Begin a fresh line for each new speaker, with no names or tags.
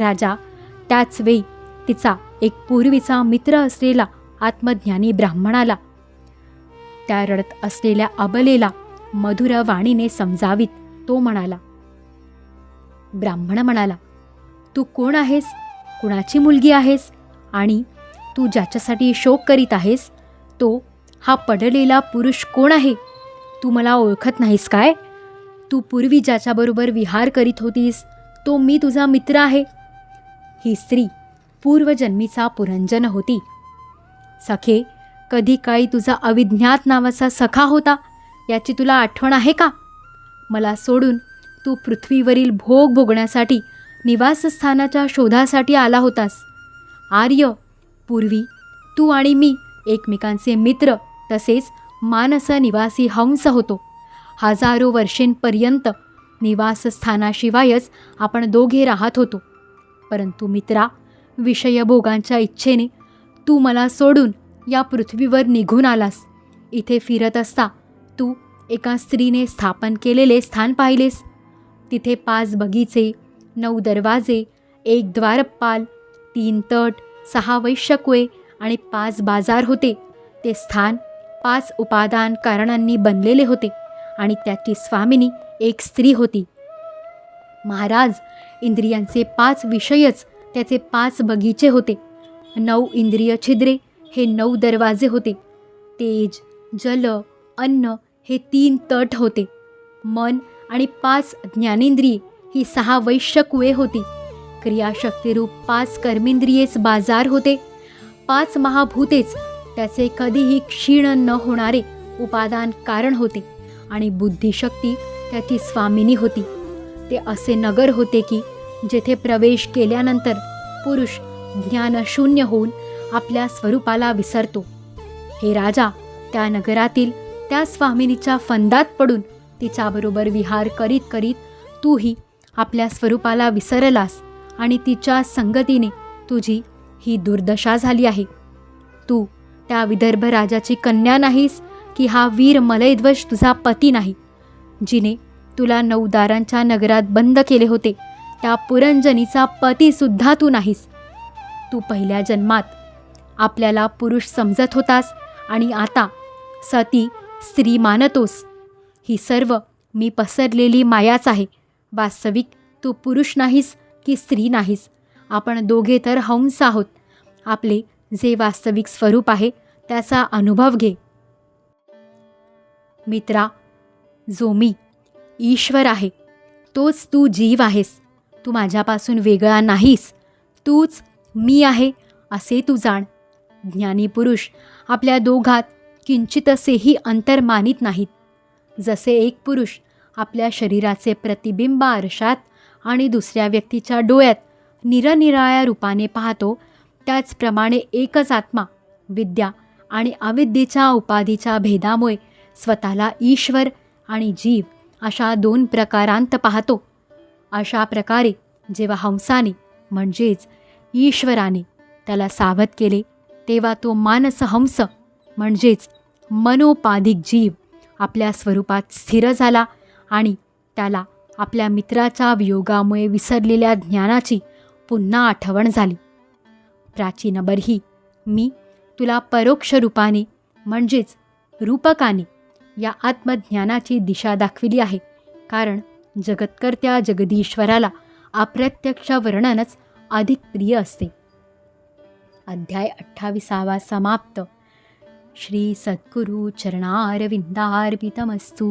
राजा त्याच वेळी तिचा एक पूर्वीचा मित्र असलेला आत्मज्ञानी ब्राह्मणाला त्या रडत असलेल्या अबलेला मधुर वाणीने समजावीत तो म्हणाला. ब्राह्मण म्हणाला, तू कोण आहेस, कुणाची मुलगी आहेस आणि तू ज्याच्यासाठी शोक करीत आहेस तो हा पडलेला पुरुष कोण आहे? तू मला ओळखत नाहीस काय? तू पूर्वी ज्याच्याबरोबर विहार करीत होतीस तो मी तुझा मित्र आहे. ही स्त्री पूर्वजन्मीचा पुरंजन होती. सखे, कधी काळी तुझा अविज्ञात नावाचा सखा होता याची तुला आठवण आहे का? मला सोडून तू पृथ्वीवरील भोग भोगण्यासाठी निवासस्थानाच्या शोधासाठी आला होतास. आर्य, पूर्वी तू आणि मी एकमेकांचे मित्र तसेच मानस निवासी हंस होतो. हजारो वर्षांपर्यंत निवासस्थानाशिवायच आपण दोघे राहत होतो. परंतु मित्रा, विषयभोगांच्या इच्छेने तू मला सोडून या पृथ्वीवर निघून आलास. इथे फिरत असता तू एका स्त्रीने स्थापन केलेले स्थान पाहिलेस. तिथे 5 बगीचे, 9 दरवाजे, 1 द्वारपाल, 3 तट, 6 वैश्यकुळे आणि 5 बाजार होते. ते स्थान 5 उपादान कारणांनी बनलेले होते आणि त्याची स्वामिनी एक स्त्री होती. महाराज, इंद्रियांचे 5 विषयच त्याचे 5 बगीचे होते. 9 इंद्रिय छिद्रे हे 9 दरवाजे होते. तेज, जल, अन्न हे 3 तट होते. मन आणि 5 ज्ञानेंद्रिये ही 6 वैश्यकुळे होती. क्रियाशक्तिरूप 5 कर्मेंद्रियेच बाजार होते. 5 महाभूतेच त्याचे कधीही क्षीण न होणारे उपादान कारण होते आणि बुद्धिशक्ती त्याची स्वामिनी होती. ते असे नगर होते की जेथे प्रवेश केल्यानंतर पुरुष ज्ञानशून्य होऊन आपल्या स्वरूपाला विसरतो. हे राजा, त्या नगरातील त्या स्वामिनीच्या फंदात पडून तिच्याबरोबर विहार करीत करीत तूही आपल्या स्वरूपाला विसरलास आणि तिच्या संगतीने तुझी ही दुर्दशा झाली आहे. तू त्या विदर्भ राजाची कन्या नाहीस की हा वीर मलयध्वज तुझा पती नाही? जिने तुला 9 दारांच्या नगरात बंद केले होते त्या पुरंजनीचा पतीसुद्धा तू नाहीस. तू पहिल्या जन्मात आपल्याला पुरुष समजत होतास आणि आता सती स्त्री मानतोस. ही सर्व मी पसरलेली मायाच आहे. वास्तविक तू पुरुष नाहीस की स्त्री नाहीस. आपण दोघे तर हंस आहोत. आपले जे वास्तविक स्वरूप आहे त्याचा अनुभव घे. मित्रा, जो मी ईश्वर आहे तोच तू जीव आहेस. तू माझ्यापासून वेगळा नाहीस. तूच मी आहे असे तू जाण. ज्ञानी पुरुष आपल्या दोघात किंचितसेही अंतर मानित नाहीत. जसे एक पुरुष आपल्या शरीराचे प्रतिबिंब आरशात आणि दुसऱ्या व्यक्तीच्या डोळ्यात निरनिराळ्या रूपाने पाहतो, त्याचप्रमाणे एकच आत्मा विद्या आणि अविद्येच्या उपाधीच्या भेदामुळे स्वतःला ईश्वर आणि जीव अशा 2 प्रकारांत पाहतो. अशा प्रकारे जेव्हा हंसाने म्हणजेच ईश्वराने त्याला सावध केले तेव्हा तो मानसहंस म्हणजेच मनोपाधिक जीव आपल्या स्वरूपात स्थिर झाला आणि त्याला आपल्या मित्राच्या वियोगामुळे विसरलेल्या ज्ञानाची पुन्हा आठवण झाली. प्राचीन बर्ही, मी तुला परोक्ष रूपाने म्हणजेच रूपकाने या आत्मज्ञानाची दिशा दाखविली आहे, कारण जगत्कर्त्या जगदीश्वराला अप्रत्यक्ष वर्णनच अधिक प्रिय असते. अध्याय 28 समाप्त. श्री सद्गुरु चरणारविंदार्पितमस्तु.